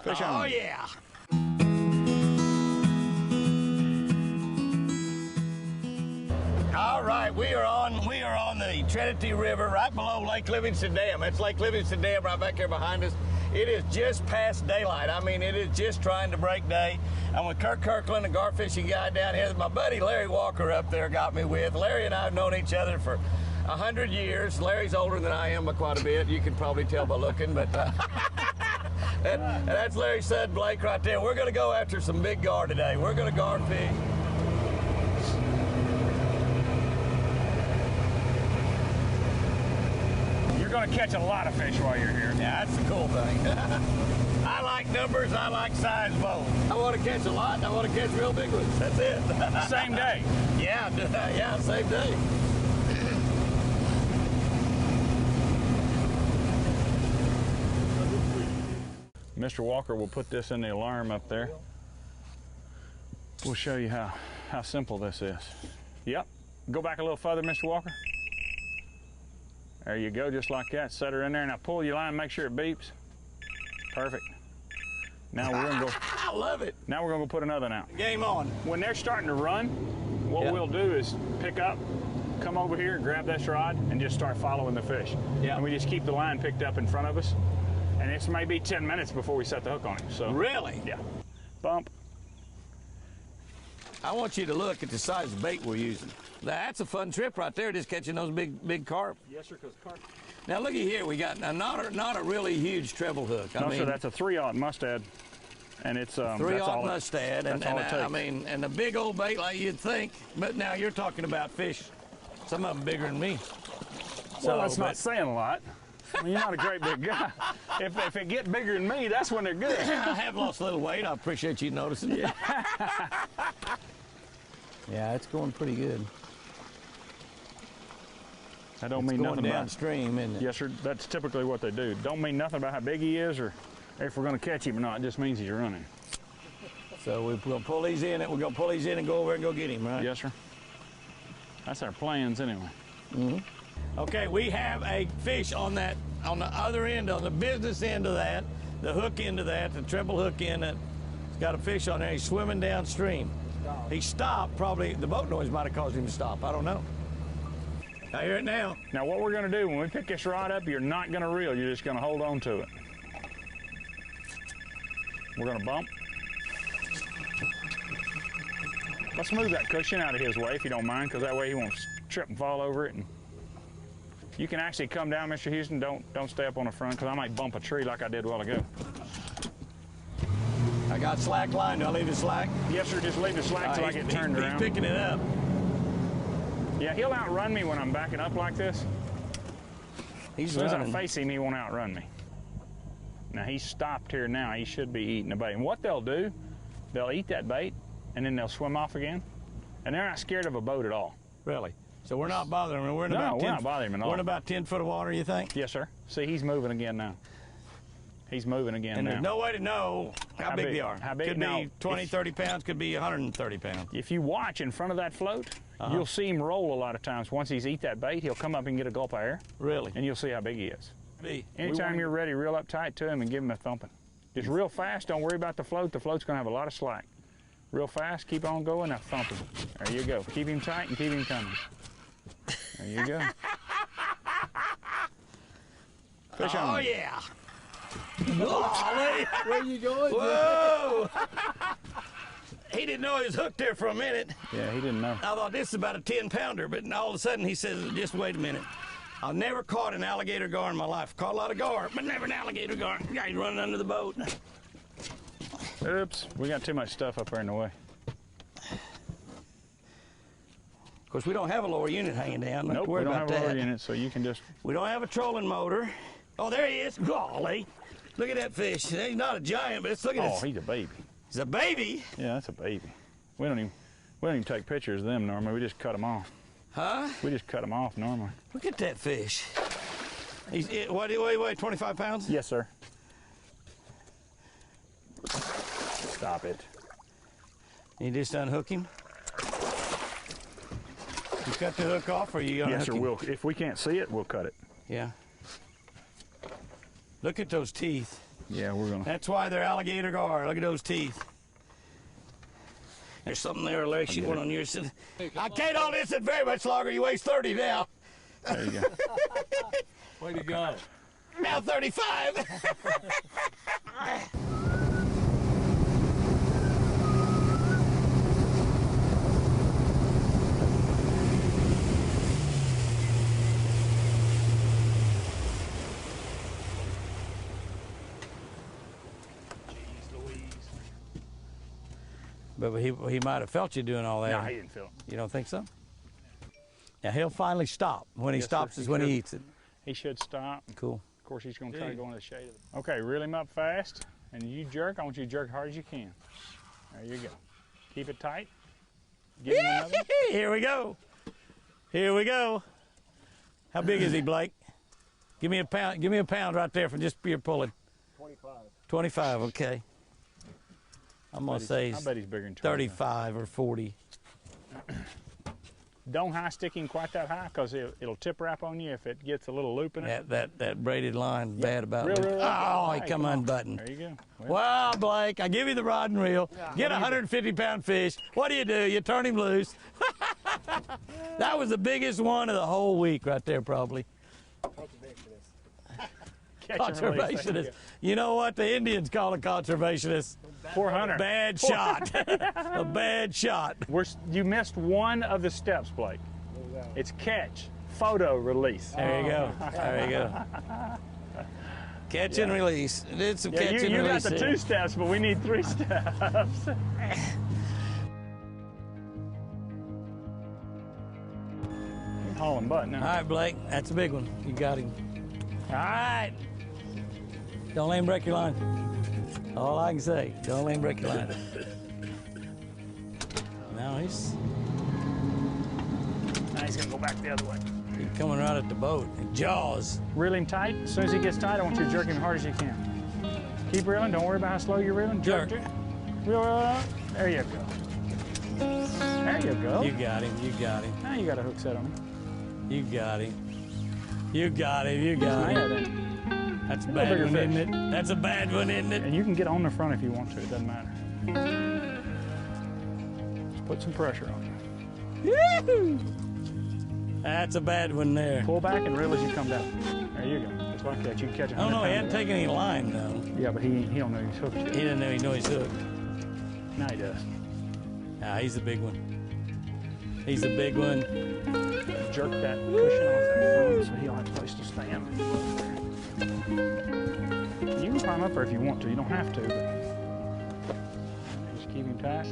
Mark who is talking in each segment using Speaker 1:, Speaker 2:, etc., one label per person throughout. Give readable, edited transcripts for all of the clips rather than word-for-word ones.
Speaker 1: Fish on.
Speaker 2: Oh yeah. All right, we are on the Trinity River right below Lake Livingston Dam. It's Lake Livingston Dam right back here behind us. It is just past daylight. I mean, it is just trying to break day. I'm with Kirk Kirkland, a Garfishing guy down here. My buddy Larry Walker up there got me with. Larry and I have known each other for 100 years. Larry's older than I am by quite a bit. You can probably tell by looking, but and that's Larry's son Blake right there. We're going to go after some big gar today. We're going to gar fish.
Speaker 1: You're going to catch a lot of fish while you're here.
Speaker 2: Yeah, that's the cool thing. I like numbers, I like size both. I want to catch a lot, and I want to catch real big ones. That's it.
Speaker 1: Same day.
Speaker 2: Yeah, yeah, same day.
Speaker 1: Mr. Walker will put this in the alarm up there. We'll show you how simple this is. Yep. Go back a little further, Mr. Walker. There you go, just like that. Set her in there. Now pull your line, make sure it beeps. Perfect. Now we're gonna go.
Speaker 2: I love it.
Speaker 1: Now we're gonna go put another one out.
Speaker 2: Game on.
Speaker 1: When they're starting to run, what we'll do is pick up, come over here, grab this rod, and just start following the fish.
Speaker 2: Yeah.
Speaker 1: And we just keep the line picked up in front of us. And it's maybe 10 minutes before we set the hook on him. So
Speaker 2: really?
Speaker 1: Yeah. Bump.
Speaker 2: I want you to look at the size of bait we're using. That's a fun trip right there, just catching those big carp.
Speaker 1: Yes, sir, because carp.
Speaker 2: Now look at here, we got not a really huge treble hook.
Speaker 1: No, sir, that's a 3/0 mustad, and it's
Speaker 2: 3/0 mustad, and
Speaker 1: all it takes.
Speaker 2: I mean, and a big old bait like you'd think. But now you're talking about fish, some of them bigger than me.
Speaker 1: Well, that's not saying a lot. I mean, you're not a great big guy. If it get bigger than me, that's when they're good.
Speaker 2: I have lost a little weight. I appreciate you noticing. Yeah. Yeah, it's going pretty good.
Speaker 1: That don't mean nothing
Speaker 2: downstream, isn't it?
Speaker 1: Yes, sir. That's typically what they do. Don't mean nothing about how big he is or if we're going to catch him or not. It just means he's running.
Speaker 2: So we're going to pull these in. We're going to pull these in and go over and go get him, right?
Speaker 1: Yes, sir. That's our plans anyway.
Speaker 2: Mm-hmm. Okay, we have a fish on the other end, on the business end of that, the hook end of that, the treble hook end. It's got a fish on there. He's swimming downstream. He stopped. Probably the boat noise might have caused him to stop. I don't know. I hear it now.
Speaker 1: Now what we're going to do when we pick this rod up, you're not going to reel. You're just going to hold on to it. We're going to bump. Let's move that cushion out of his way if you don't mind, because that way he won't trip and fall over it. And you can actually come down, Mr. Houston. Don't stay up on the front, because I might bump a tree like I did a while ago.
Speaker 2: I got slack line. Do I leave the slack?
Speaker 1: Yes, sir. Just leave the slack till I get turned around.
Speaker 2: He's picking it up.
Speaker 1: Yeah, he'll outrun me when I'm backing up like this.
Speaker 2: He's
Speaker 1: running. As soon
Speaker 2: running.
Speaker 1: as I face him, he won't outrun me. Now, he's stopped here now. He should be eating the bait. And what they'll do, they'll eat that bait, and then they'll swim off again. And they're not scared of a boat at all.
Speaker 2: Really? So we're not bothering him. We're
Speaker 1: not bothering him at all.
Speaker 2: We're in about 10 foot of water, you think?
Speaker 1: Yes, sir. See, he's moving again now. He's moving again
Speaker 2: and
Speaker 1: now.
Speaker 2: There's no way to know how big they are.
Speaker 1: How big?
Speaker 2: Could be 20, 30 pounds, could be 130 pounds.
Speaker 1: If you watch in front of that float, you'll see him roll a lot of times. Once he's eat that bait, he'll come up and get a gulp of air.
Speaker 2: Really?
Speaker 1: And you'll see how big he is. Anytime you're ready, reel up tight to him and give him a thumping. Just real fast, don't worry about the float. The float's gonna have a lot of slack. Real fast, keep on going, now thump him. There you go. Keep him tight and keep him coming. There you go. Fish on.
Speaker 2: Oh, yeah. Golly.
Speaker 3: Where you going?
Speaker 2: Whoa! He didn't know he was hooked there for a minute.
Speaker 1: Yeah, he didn't know.
Speaker 2: I thought this is about a 10-pounder, but all of a sudden he says, just wait a minute. I've never caught an alligator gar in my life. Caught a lot of gar, but never an alligator gar. Guy's running under the boat.
Speaker 1: Oops, we got too much stuff up there in the way.
Speaker 2: Of course, we don't have a lower unit hanging down.
Speaker 1: Nope, we don't have a lower unit, so you can just...
Speaker 2: We don't have a trolling motor. Oh, there he is. Golly. Look at that fish. He's not a giant, but look at this.
Speaker 1: Oh, he's a baby.
Speaker 2: He's a baby?
Speaker 1: Yeah, that's a baby. We don't even take pictures of them normally. We just cut them off.
Speaker 2: Huh?
Speaker 1: We just cut them off normally.
Speaker 2: Look at that fish. What do you weigh, 25 pounds?
Speaker 1: Yes, sir. Stop it.
Speaker 2: You just unhook him? You cut the hook off, or you unhook him?
Speaker 1: If we can't see it, we'll cut it.
Speaker 2: Yeah. Look at those teeth.
Speaker 1: Yeah, we're gonna.
Speaker 2: That's why they're alligator gar. Look at those teeth. There's something there, Larry. Shoot one on your side. I can't hold this very much longer. You weigh 30 now.
Speaker 1: There you go.
Speaker 3: Way to go.
Speaker 2: Now 35. But he might have felt you doing all that.
Speaker 1: No, he didn't feel it.
Speaker 2: You don't think so? Now he'll finally stop. When he stops is when he eats it.
Speaker 1: He should stop.
Speaker 2: Cool.
Speaker 1: Of course, he's going to try to go into the shade of it. Okay, reel him up fast, and you jerk. I want you to jerk as hard as you can. There you go. Keep it tight. Give him another.
Speaker 2: Here we go. Here we go. How big is he, Blake? Give me a pound. Give me a pound right there for just pure pulling.
Speaker 3: 25.
Speaker 2: 25. Okay. I'm gonna say
Speaker 1: I bet he's bigger than
Speaker 2: 35 or 40.
Speaker 1: Don't high stick him quite that high, because it'll tip wrap on you if it gets a little loop in it.
Speaker 2: That braided line bad about
Speaker 1: Real,
Speaker 2: it.
Speaker 1: real,
Speaker 2: Oh, he
Speaker 1: hey,
Speaker 2: come
Speaker 1: on.
Speaker 2: unbuttoned.
Speaker 1: There you go.
Speaker 2: Well, Blake, I give you the rod and reel. Get a 150-pound fish. What do? You turn him loose. That was the biggest one of the whole week right there, probably. Conservationist. You know what the Indians call a conservationist?
Speaker 1: 400.
Speaker 2: Bad shot. A bad shot.
Speaker 1: You missed one of the steps, Blake. It's catch, photo, release.
Speaker 2: There you go. There you go. Catch and release. Did some catch and
Speaker 1: you
Speaker 2: release.
Speaker 1: got the
Speaker 2: there.
Speaker 1: 2 steps, but we need 3 steps. Hauling butt now.
Speaker 2: All right, Blake. That's a big one. You got him. All right. Don't let him break your line. All I can say, don't let him break your line. Now he's
Speaker 1: gonna go back the other way.
Speaker 2: coming right at the boat. Jaws.
Speaker 1: Reel him tight. As soon as he gets tight, I want you to jerk him as hard as you can. Keep reeling. Don't worry about how slow you're reeling.
Speaker 2: Jerk.
Speaker 1: Reel up. There you go. There you go.
Speaker 2: You got him. You got him.
Speaker 1: Now you got a hook set on him.
Speaker 2: You got him. You got him. You got
Speaker 1: Yeah,
Speaker 2: him.
Speaker 1: then.
Speaker 2: That's a
Speaker 1: Little
Speaker 2: bad
Speaker 1: bigger
Speaker 2: one,
Speaker 1: fish.
Speaker 2: isn't it? That's a bad one, isn't it?
Speaker 1: And you can get on the front if you want to. It doesn't matter. Just put some pressure on you.
Speaker 2: Woo! That's a bad one there.
Speaker 1: Pull back and reel as you come down. There you go. Just like that. You can catch it.
Speaker 2: Oh no, he hadn't taken any line though.
Speaker 1: Yeah, but he don't know he's hooked yet.
Speaker 2: He didn't know he knew he's hooked.
Speaker 1: Now he does.
Speaker 2: Ah, he's a big one. He's a big one.
Speaker 1: Jerk that cushion off that front so he'll have a place to stand. You can climb up there if you want to. You don't have to, but just keep him tight.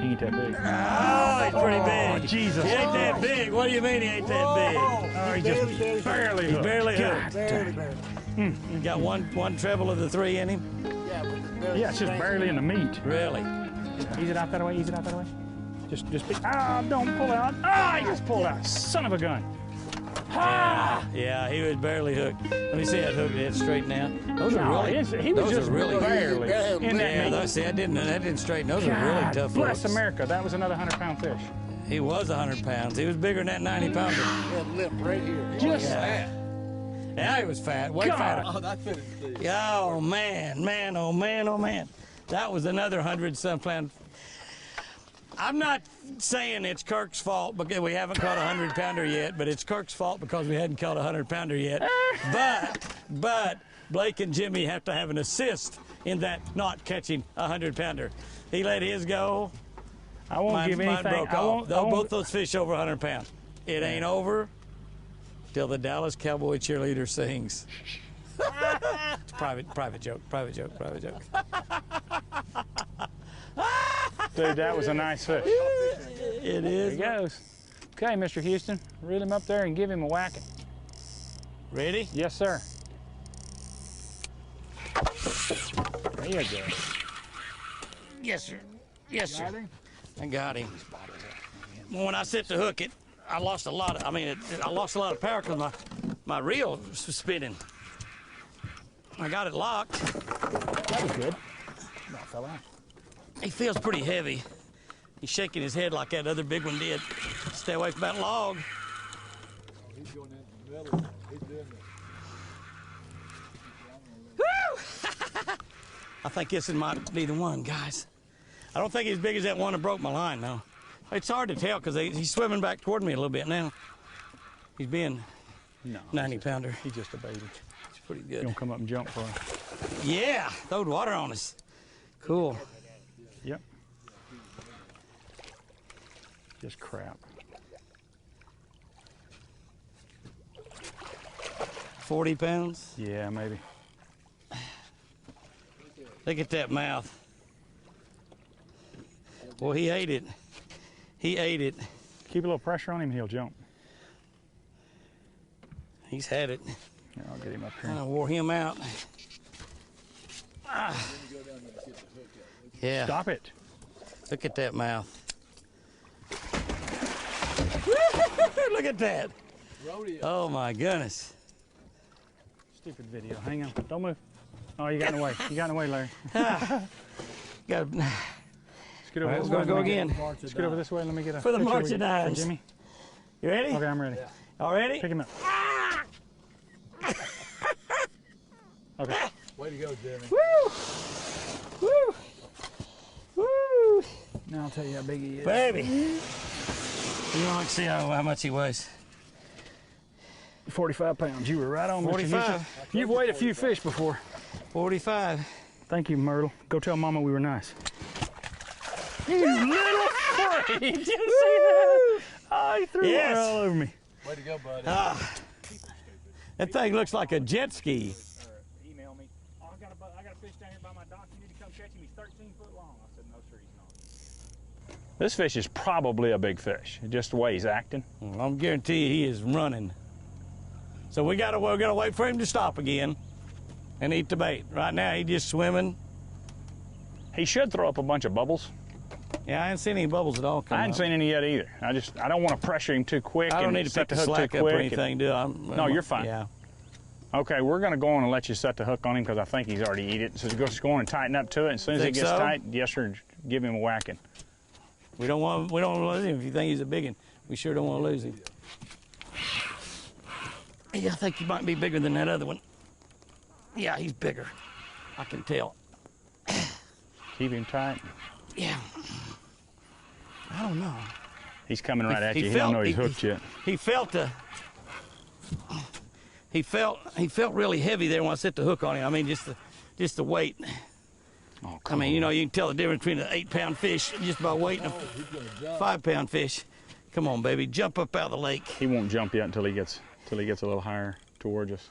Speaker 1: He ain't that big.
Speaker 2: Oh, he's pretty big.
Speaker 1: Jesus.
Speaker 2: He ain't that big. What do you mean he ain't that big?
Speaker 1: Oh, he just barely
Speaker 2: He's
Speaker 1: hooked.
Speaker 2: barely
Speaker 1: God
Speaker 2: hooked.
Speaker 1: dang.
Speaker 2: You got one treble of the 3 in him?
Speaker 1: Yeah, it's just barely in the meat.
Speaker 2: Really?
Speaker 1: Ease it out that way. Ease it out that way. Just be. Ah, don't pull out. Ah, he just pulled out. Son of a gun. Ah!
Speaker 2: Yeah, he was barely hooked. Let me see that hook head straighten out. Those are
Speaker 1: No,
Speaker 2: really.
Speaker 1: he was
Speaker 2: those
Speaker 1: just
Speaker 2: are really
Speaker 1: barely in that
Speaker 2: Yeah,
Speaker 1: meat.
Speaker 2: those, see, that didn't straighten. Those are really
Speaker 1: God
Speaker 2: tough
Speaker 1: bless
Speaker 2: hooks.
Speaker 1: America. That was another 100-pound fish.
Speaker 2: He was 100 pounds. He was bigger than that 90-pounder.
Speaker 3: Had lip right here.
Speaker 1: Just
Speaker 2: Yeah, he was fat. Way
Speaker 1: God.
Speaker 2: fatter.
Speaker 3: Oh, that finished.
Speaker 2: Oh man, man, oh man, oh man. That was another 100-some pound. I'm not saying it's Kirk's fault because we haven't caught a 100-pounder yet, but it's Kirk's fault because we hadn't caught a 100-pounder yet. But Blake and Jimmy have to have an assist in that not catching a 100-pounder. He let his go.
Speaker 1: I won't give
Speaker 2: Mine
Speaker 1: anything.
Speaker 2: broke
Speaker 1: I
Speaker 2: off.
Speaker 1: won't,
Speaker 2: Both those fish over 100 pounds. It ain't over till the Dallas Cowboy cheerleader sings. It's private joke.
Speaker 1: Dude, that was a nice fish.
Speaker 2: It
Speaker 1: There
Speaker 2: is.
Speaker 1: he goes. Okay, Mr. Houston, reel him up there and give him a whacking.
Speaker 2: Ready?
Speaker 1: Yes, sir. There you go.
Speaker 2: Yes, sir. Yes, sir. I got him. When I set to hook it, I lost a lot of. I lost a lot of power because my reel was spinning. I got it locked.
Speaker 1: That was good. That fell out.
Speaker 2: He feels pretty heavy. He's shaking his head like that other big one did. Stay away from that log.
Speaker 3: He's going in the middle. He's doing
Speaker 2: I think this might be the one, guys. I don't think he's as big as that one that broke my line, though. It's hard to tell because he's swimming back toward me a little bit now. He's being 90-pounder.
Speaker 1: He's just a baby.
Speaker 2: It's pretty good.
Speaker 1: You gonna come up and jump for him?
Speaker 2: Yeah, throwed water on us. Cool.
Speaker 1: Yep. Just crap.
Speaker 2: 40 pounds?
Speaker 1: Yeah, maybe.
Speaker 2: Look at that mouth. Well, he ate it. He ate it.
Speaker 1: Keep a little pressure on him, he'll jump.
Speaker 2: He's had it.
Speaker 1: Yeah, I'll get him up here.
Speaker 2: I wore him out. Ah. Yeah.
Speaker 1: Stop it.
Speaker 2: Look at that mouth. Look at that.
Speaker 3: Rodeo.
Speaker 2: Oh my goodness.
Speaker 1: Stupid video. Hang on. Don't move. Oh, you got in the way. You got in the way, Larry.
Speaker 2: Got
Speaker 1: Scoot over
Speaker 2: right,
Speaker 1: this
Speaker 2: we're
Speaker 1: way.
Speaker 2: gonna go again.
Speaker 1: Scoot over this way. Let me get a
Speaker 2: For the
Speaker 1: picture
Speaker 2: March
Speaker 1: with
Speaker 2: of
Speaker 1: you.
Speaker 2: Dimes.
Speaker 1: Jimmy.
Speaker 2: You ready?
Speaker 1: Okay, I'm ready.
Speaker 3: Yeah.
Speaker 2: All ready?
Speaker 1: Pick him up. Okay.
Speaker 3: Way to go, Jimmy.
Speaker 2: Woo! Woo! Woo!
Speaker 1: Now I'll tell you how big he is.
Speaker 2: Baby. You want to see how much he weighs?
Speaker 1: 45 pounds. You were right on. Mr.
Speaker 2: 45.
Speaker 1: Houston. You've weighed a few fish before.
Speaker 2: 45.
Speaker 1: Thank you, Myrtle. Go tell Mama we were nice. You little freak! Did you see that? Oh, he threw
Speaker 2: Yes.
Speaker 1: water all over me.
Speaker 3: Way to go, buddy.
Speaker 2: That thing looks like a jet ski.
Speaker 1: Email me. Oh, I got a fish down here by my dock. You need to come catch him. He's 13 foot long. I said, no, sir, he's not. This fish is probably a big fish. Just the way he's acting.
Speaker 2: I'm guarantee you he is running. So we're gonna wait for him to stop again and eat the bait. Right now he's just swimming.
Speaker 1: He should throw up a bunch of bubbles.
Speaker 2: Yeah, I haven't seen any bubbles at all.
Speaker 1: I hadn't seen any yet either. I don't want to pressure him too quick.
Speaker 2: I don't
Speaker 1: and
Speaker 2: need to
Speaker 1: set
Speaker 2: pick
Speaker 1: the
Speaker 2: the
Speaker 1: hook
Speaker 2: slack
Speaker 1: too
Speaker 2: up or
Speaker 1: quick.
Speaker 2: anything, do I?
Speaker 1: No, you're fine.
Speaker 2: Yeah.
Speaker 1: Okay, we're going to go on and let you set the hook on him because I think he's already eat it. So just go on and tighten up to it. As soon as it
Speaker 2: Think
Speaker 1: gets
Speaker 2: so?
Speaker 1: tight, yes sir, give him a whacking.
Speaker 2: We don't want to lose him. If you think he's a big one, we sure don't want to lose him. Yeah, I think he might be bigger than that other one. Yeah, he's bigger. I can tell.
Speaker 1: Keep him tight.
Speaker 2: Yeah. I don't know.
Speaker 1: He's coming right at you. He
Speaker 2: felt-
Speaker 1: don't know he's hooked yet.
Speaker 2: He felt really heavy there when I set the hook on him. I mean, just the weight.
Speaker 1: Oh,
Speaker 2: I
Speaker 1: come
Speaker 2: mean,
Speaker 1: on.
Speaker 2: you know, you can tell the difference between an 8-pound fish just by weight and a 5-pound fish. Come on, baby, jump up out of the lake.
Speaker 1: He won't jump yet until he gets a little higher towards us.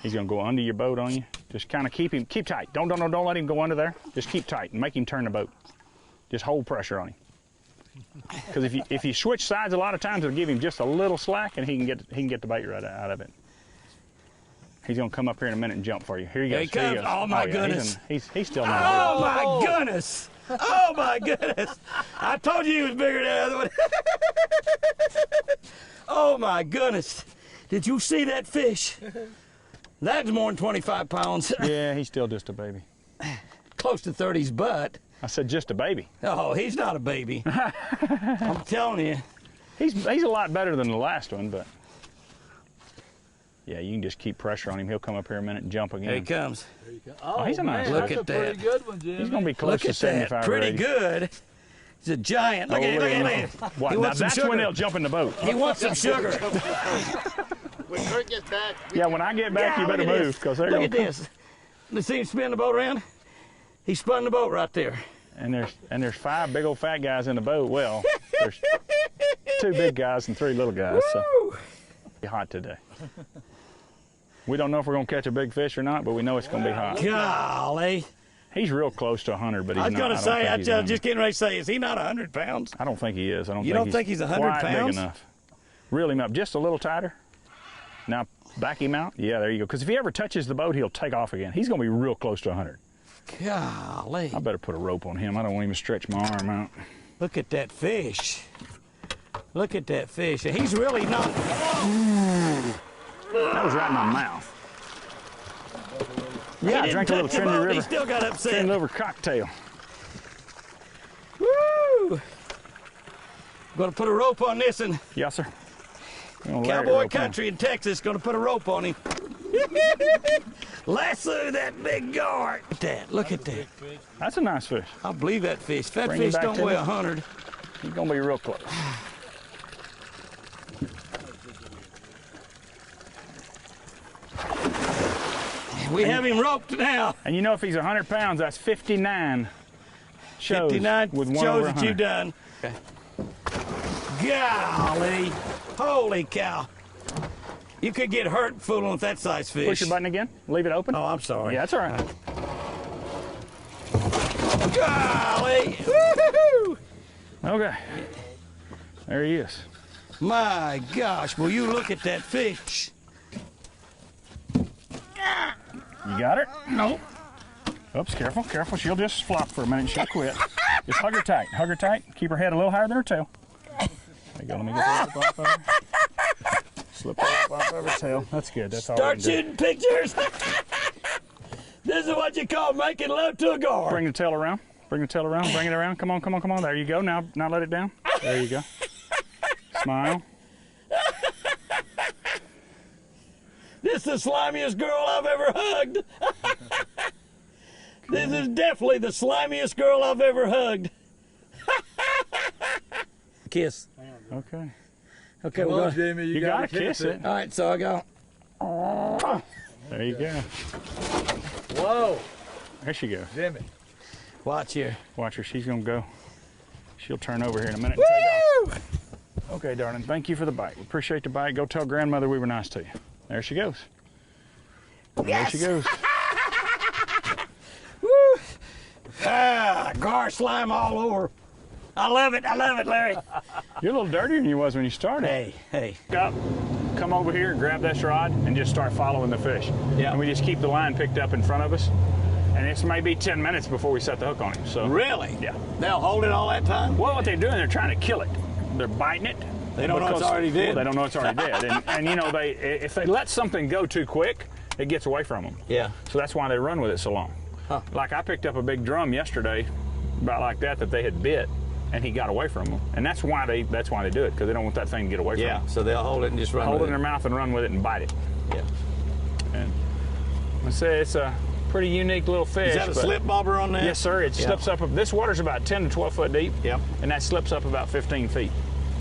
Speaker 1: He's gonna go under your boat on you. Just kind of keep tight. Don't let him go under there. Just keep tight and make him turn the boat. Just hold pressure on him. Because if you switch sides a lot of times, it'll give him just a little slack and he can get the bait right out of it. He's gonna come up here in a minute and jump for you. Here he goes.
Speaker 2: Here he comes. Oh my goodness.
Speaker 1: He's still not.
Speaker 2: Oh my goodness! Oh my goodness! I told you he was bigger than the other one. Oh my goodness! Did you see that fish? That's more than 25 pounds.
Speaker 1: Yeah, he's still just a baby.
Speaker 2: Close to 30's butt.
Speaker 1: I said just a baby.
Speaker 2: Oh, he's not a baby. I'm telling you.
Speaker 1: He's a lot better than the last one, but yeah, you can just keep pressure on him. He'll come up here a minute and jump again.
Speaker 2: Here he comes.
Speaker 3: There you go.
Speaker 1: Oh, he's a nice
Speaker 3: man,
Speaker 1: one.
Speaker 2: Look
Speaker 3: that's
Speaker 2: at
Speaker 3: a pretty
Speaker 2: that.
Speaker 3: good one, Jimmy.
Speaker 1: He's gonna be close
Speaker 2: Look
Speaker 1: to
Speaker 2: at
Speaker 1: 75
Speaker 2: that.
Speaker 1: or
Speaker 2: Pretty
Speaker 1: 80.
Speaker 2: good. He's a giant. Look at him. Look at him.
Speaker 1: What,
Speaker 2: He
Speaker 1: now
Speaker 2: wants some
Speaker 1: that's when
Speaker 2: sugar.
Speaker 1: they'll jump in the boat.
Speaker 2: He wants some sugar.
Speaker 3: When Kirk gets back,
Speaker 1: Yeah, when I get back,
Speaker 2: Yeah,
Speaker 1: you better
Speaker 2: look at
Speaker 1: move
Speaker 2: this.
Speaker 1: because they're
Speaker 2: Look
Speaker 1: gonna
Speaker 2: at
Speaker 1: come.
Speaker 2: this. You see him spin the boat around? He spun the boat right there.
Speaker 1: And there's 5 big old fat guys in the boat. Well, there's 2 big guys and 3 little guys. So
Speaker 2: Woo!
Speaker 1: it's hot today. We don't know if we're gonna catch a big fish or not, but we know it's gonna be hot.
Speaker 2: Golly.
Speaker 1: He's real close to 100, but he's
Speaker 2: I was
Speaker 1: not.
Speaker 2: going to
Speaker 1: don't
Speaker 2: say,
Speaker 1: think
Speaker 2: I
Speaker 1: he's
Speaker 2: just
Speaker 1: 100.
Speaker 2: getting ready to say, is he not 100 pounds?
Speaker 1: I don't think he is.
Speaker 2: You don't think he's 100
Speaker 1: quite
Speaker 2: pounds?
Speaker 1: big enough. Reel him up just a little tighter. Now back him out. Yeah, there you go. Because if he ever touches the boat, he'll take off again. He's going to be real close to 100.
Speaker 2: Golly.
Speaker 1: I better put a rope on him. I don't want him to stretch my arm out.
Speaker 2: Look at that fish. Look at that fish. He's really not.
Speaker 1: That was right in my mouth. Yeah, I
Speaker 2: He
Speaker 1: drank
Speaker 2: didn't
Speaker 1: a little
Speaker 2: touch the
Speaker 1: Trinity
Speaker 2: boat,
Speaker 1: River.
Speaker 2: He still got upset.
Speaker 1: Trinity River cocktail.
Speaker 2: Woo! Going to put a rope on this one.
Speaker 1: Yes, sir. We're gonna layer the
Speaker 2: Cowboy
Speaker 1: rope on.
Speaker 2: country in Texas. Going to put a rope on him. Lasso that big gar. Look at that. Look at that.
Speaker 1: That's a nice fish.
Speaker 2: I believe that fish. Fat
Speaker 1: Bring him
Speaker 2: fish
Speaker 1: back
Speaker 2: don't
Speaker 1: to
Speaker 2: weigh
Speaker 1: me.
Speaker 2: 100.
Speaker 1: He's gonna be real close.
Speaker 2: We have him roped now.
Speaker 1: And you know, if he's 100 pounds, that's 59 shows
Speaker 2: 59
Speaker 1: with one
Speaker 2: shows
Speaker 1: over
Speaker 2: that
Speaker 1: 100.
Speaker 2: you've done. Okay. Golly. Holy cow. You could get hurt fooling with that size fish.
Speaker 1: Push your button again. Leave it open.
Speaker 2: Oh, I'm sorry.
Speaker 1: Yeah, that's all right.
Speaker 2: Golly. Woo-hoo-hoo.
Speaker 1: Okay. There he is.
Speaker 2: My gosh, will you look at that fish?
Speaker 1: You got her? No. Oops, careful, careful. She'll just flop for a minute. She'll quit. Just hug her tight. Hug her tight. Keep her head a little higher than her tail. There you go. Let me get the slip off of her. Slip off of her tail. That's good. That's all.
Speaker 2: Start shooting pictures. This is what you call making love to a gar.
Speaker 1: Bring the tail around. Bring the tail around. Bring it around. Come on, come on, come on. There you go. Now let it down. There you go. Smile.
Speaker 2: This is the slimiest girl I've ever hugged. This is definitely the slimiest girl I've ever hugged. Kiss.
Speaker 1: Okay.
Speaker 2: Okay,
Speaker 3: Come
Speaker 2: we're
Speaker 3: on,
Speaker 2: going.
Speaker 3: Jimmy,
Speaker 1: You gotta kiss it.
Speaker 2: All right, so I go.
Speaker 1: There you go.
Speaker 3: Whoa,
Speaker 1: There she goes.
Speaker 3: Jimmy.
Speaker 2: Watch here.
Speaker 1: Watch her. She's gonna go. She'll turn over here in a minute.
Speaker 2: Woo!
Speaker 1: Okay, darling. Thank you for the bite. We appreciate the bite. Go tell grandmother we were nice to you. There she goes.
Speaker 2: Yes.
Speaker 1: There she goes.
Speaker 2: Woo! Ah, gar slime all over. I love it, Larry.
Speaker 1: You're a little dirtier than you was when you started.
Speaker 2: Hey.
Speaker 1: Up, come over here, grab this rod, and just start following the fish.
Speaker 2: Yeah.
Speaker 1: And we just keep the line picked up in front of us. And it's maybe 10 minutes before we set the hook on him. So.
Speaker 2: Really?
Speaker 1: Yeah.
Speaker 2: They'll hold it all that time?
Speaker 1: Well, what they're doing, they're trying to kill it. They're biting it.
Speaker 2: They don't know it's already dead.
Speaker 1: Well, they don't know it's already dead. And you know, if they let something go too quick, it gets away from them.
Speaker 2: Yeah.
Speaker 1: So that's why they run with it so long.
Speaker 2: Huh.
Speaker 1: Like I picked up a big drum yesterday, about like that they had bit, and he got away from them. And that's why they do it, because they don't want that thing to get away from them.
Speaker 2: So they'll hold it and just run
Speaker 1: Hold it
Speaker 2: with
Speaker 1: in their mouth and run with it and bite it.
Speaker 2: Yeah.
Speaker 1: And I say it's a pretty unique little fish.
Speaker 2: Is that a
Speaker 1: but-
Speaker 2: slip bobber on that?
Speaker 1: Yes, sir. It slips up. This water's about 10 to 12 foot deep.
Speaker 2: Yep.
Speaker 1: And that slips up about 15 feet.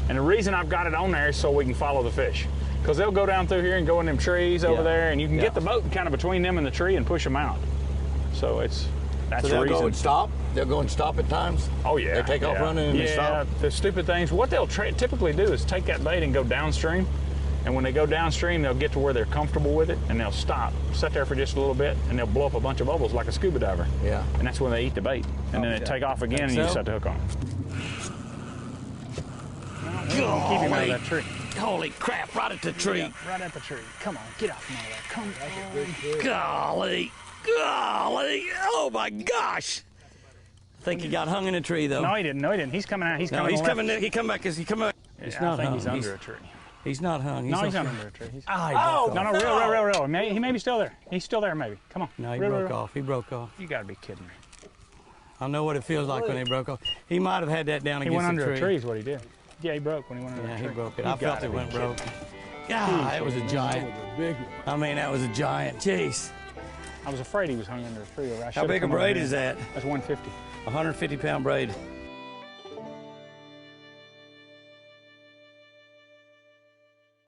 Speaker 1: And the reason I've got it on there is so we can follow the fish. Because they'll go down through here and go in them trees over there, and you can get the boat kind of between them and the tree and push them out. So that's
Speaker 2: So
Speaker 1: the
Speaker 2: they'll
Speaker 1: reason.
Speaker 2: go and stop? They'll go and stop at times?
Speaker 1: Oh, yeah.
Speaker 2: They take off running and they stop?
Speaker 1: The stupid things. What they'll typically do is take that bait and go downstream. And when they go downstream, they'll get to where they're comfortable with it, and they'll stop, sit there for just a little bit, and they'll blow up a bunch of bubbles like a scuba diver.
Speaker 2: Yeah.
Speaker 1: And that's when they eat the bait. And then they take off again, and you set the hook on. Keep him out of that tree.
Speaker 2: Holy crap, right at the tree.
Speaker 1: Yeah, right at the tree. Come on, get off out of there. Come on.
Speaker 2: Golly. Oh my gosh. I think he got hung in a tree though.
Speaker 1: No, he didn't. No, he didn't. He's coming out. He's
Speaker 2: No,
Speaker 1: coming.
Speaker 2: he's
Speaker 1: left.
Speaker 2: coming. He come back. He come back. It's
Speaker 1: Yeah,
Speaker 2: not
Speaker 1: I think
Speaker 2: hung.
Speaker 1: he's under a tree.
Speaker 2: He's not hung.
Speaker 1: No, he's
Speaker 2: okay.
Speaker 1: not under a tree. He's...
Speaker 2: Oh,
Speaker 1: No, real. He may be still there. He's still there, maybe. Come on.
Speaker 2: No, he
Speaker 1: Real,
Speaker 2: broke
Speaker 1: real.
Speaker 2: off. He broke off.
Speaker 1: You gotta be kidding me.
Speaker 2: I know what it feels like when he broke off. He might have had that down
Speaker 1: He
Speaker 2: against
Speaker 1: went
Speaker 2: the
Speaker 1: under
Speaker 2: tree.
Speaker 1: a tree is what he did. Yeah, he broke when he went under
Speaker 2: Yeah,
Speaker 1: a
Speaker 2: he
Speaker 1: tree.
Speaker 2: broke it.
Speaker 1: You
Speaker 2: I felt
Speaker 1: gotta
Speaker 2: it
Speaker 1: be
Speaker 2: went
Speaker 1: kidding
Speaker 2: broke.
Speaker 1: me.
Speaker 2: God, that was a giant.
Speaker 3: Big
Speaker 2: I mean, that was a giant. Jeez.
Speaker 1: I was afraid he was hung under a tree.
Speaker 2: How big a braid is that?
Speaker 1: That's 150.
Speaker 2: 150-pound braid.